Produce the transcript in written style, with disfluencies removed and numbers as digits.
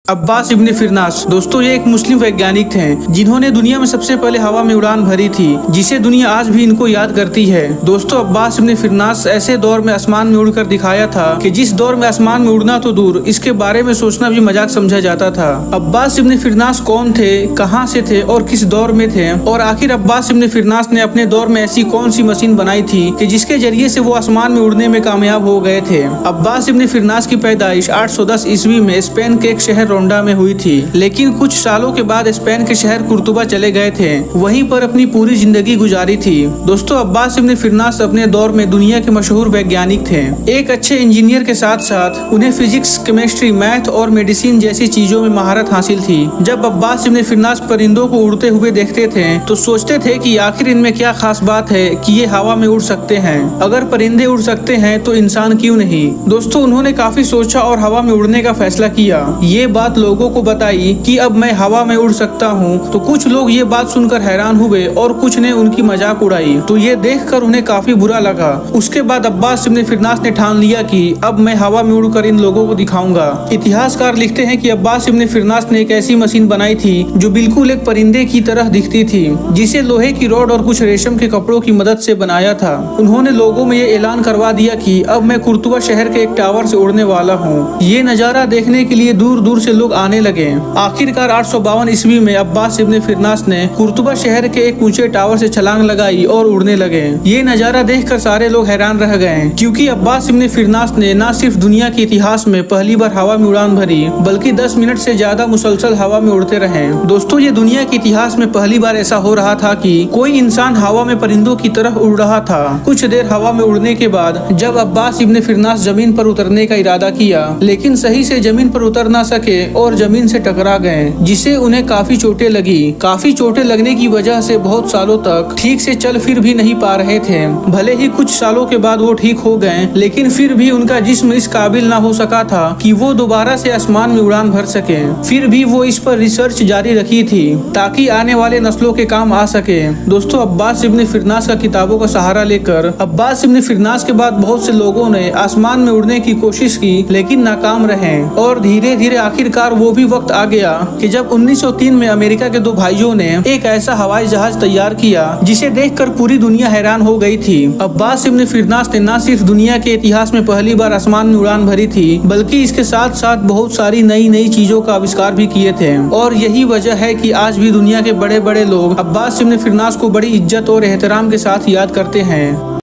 अब्बास इब्न फिरनास दोस्तों ये एक मुस्लिम वैज्ञानिक थे जिन्होंने दुनिया में सबसे पहले हवा में उड़ान भरी थी, जिसे दुनिया आज भी इनको याद करती है। दोस्तों अब्बास इब्न फिरनास ऐसे दौर में आसमान में उड़कर दिखाया था कि जिस दौर में आसमान में उड़ना तो दूर, इसके बारे में सोचना भी मजाक समझा जाता था। अब्बास इब्न फिरनास कौन थे, कहां से थे और किस दौर में थे, और आखिर अब्बास इब्न फिरनास ने अपने दौर में ऐसी कौन सी मशीन बनाई थी कि जिसके जरिए से वो आसमान में उड़ने में कामयाब हो गए थे। अब्बास इब्न फिरनास की पैदाइश 810 ईस्वी में स्पेन के एक शहर रोंडा में हुई थी, लेकिन कुछ सालों के बाद स्पेन के शहर कुर्तुबा चले गए थे, वहीं पर अपनी पूरी जिंदगी गुजारी थी। दोस्तों अब्बास इब्न फिरनास अपने दौर में दुनिया के मशहूर वैज्ञानिक थे। एक अच्छे इंजीनियर के साथ साथ उन्हें फिजिक्स, केमिस्ट्री, मैथ और मेडिसिन जैसी चीजों में महारत हासिल थी। जब अब्बास इब्न फिरनास परिंदों को उड़ते हुए देखते थे तो सोचते थे कि आखिर इनमें क्या खास बात है कि ये हवा में उड़ सकते हैं। अगर परिंदे उड़ सकते हैं तो इंसान क्यों नहीं। दोस्तों उन्होंने काफी सोचा और हवा में उड़ने का फैसला किया। ये बात लोगों को बताई कि अब मैं हवा में उड़ सकता हूँ, तो कुछ लोग ये बात सुनकर हैरान हुए और कुछ ने उनकी मजाक उड़ाई, तो ये देखकर उन्हें काफी बुरा लगा। उसके बाद अब्बास इब्न फिरनास ने ठान लिया कि अब मैं हवा में उड़कर इन लोगों को दिखाऊंगा। इतिहासकार लिखते हैं कि अब्बास इब्न फिरनास ने एक ऐसी मशीन बनाई थी जो बिल्कुल एक परिंदे की तरह दिखती थी, जिसे लोहे की रॉड और कुछ रेशम के कपड़ों की मदद से बनाया था। उन्होंने लोगों में ये ऐलान करवा दिया कि अब मैं कुर्तुबा शहर के एक टावर से उड़ने वाला हूँ। ये नजारा देखने के लिए दूर दूर से लोग आने लगे। आखिरकार 852 ईस्वी में अब्बास इब्न फिरनास ने कुर्तुबा शहर के एक ऊंचे टावर से छलांग लगाई और उड़ने लगे। ये नजारा देखकर सारे लोग हैरान रह गए, क्योंकि अब्बास इब्न फिरनास ने न सिर्फ दुनिया के इतिहास में पहली बार हवा में उड़ान भरी, बल्कि 10 मिनट से ज्यादा मुसलसल हवा में उड़ते रहे। दोस्तों ये दुनिया के इतिहास में पहली बार ऐसा हो रहा था कि कोई इंसान हवा में परिंदों की तरह उड़ रहा था। कुछ देर हवा में उड़ने के बाद जब अब्बास इब्न फिरनास जमीन पर उतरने का इरादा किया, लेकिन सही से जमीन पर उतर ना सके और जमीन से टकरा गए, जिससे उन्हें काफी चोटें लगी। काफी चोटें लगने की वजह से बहुत सालों तक ठीक से चल फिर भी नहीं पा रहे थे। भले ही कुछ सालों के बाद वो ठीक हो गए, लेकिन फिर भी उनका जिस्म इस काबिल ना हो सका था कि वो दोबारा से आसमान में उड़ान भर सके। फिर भी वो इस पर रिसर्च जारी रखी थी ताकि आने वाले नस्लों के काम आ सके। दोस्तों अब्बास इब्न फिरनास का किताबों का सहारा लेकर अब्बास इब्न फिरनास के बाद बहुत से लोगों ने आसमान में उड़ने की कोशिश की, लेकिन नाकाम रहे। और धीरे धीरे आखिरकार वो भी वक्त आ गया कि जब 1903 में अमेरिका के दो भाइयों ने एक ऐसा हवाई जहाज तैयार किया जिसे देखकर पूरी दुनिया हैरान हो गई थी। अब्बास इब्न फिरनास ने न सिर्फ दुनिया के इतिहास में पहली बार आसमान में उड़ान भरी थी, बल्कि इसके साथ साथ बहुत सारी नई नई चीजों का आविष्कार भी किए थे। और यही वजह है कि आज भी दुनिया के बड़े बड़े लोग अब्बास इब्न फिरनास को बड़ी इज्जत और एहतराम के साथ याद करते हैं।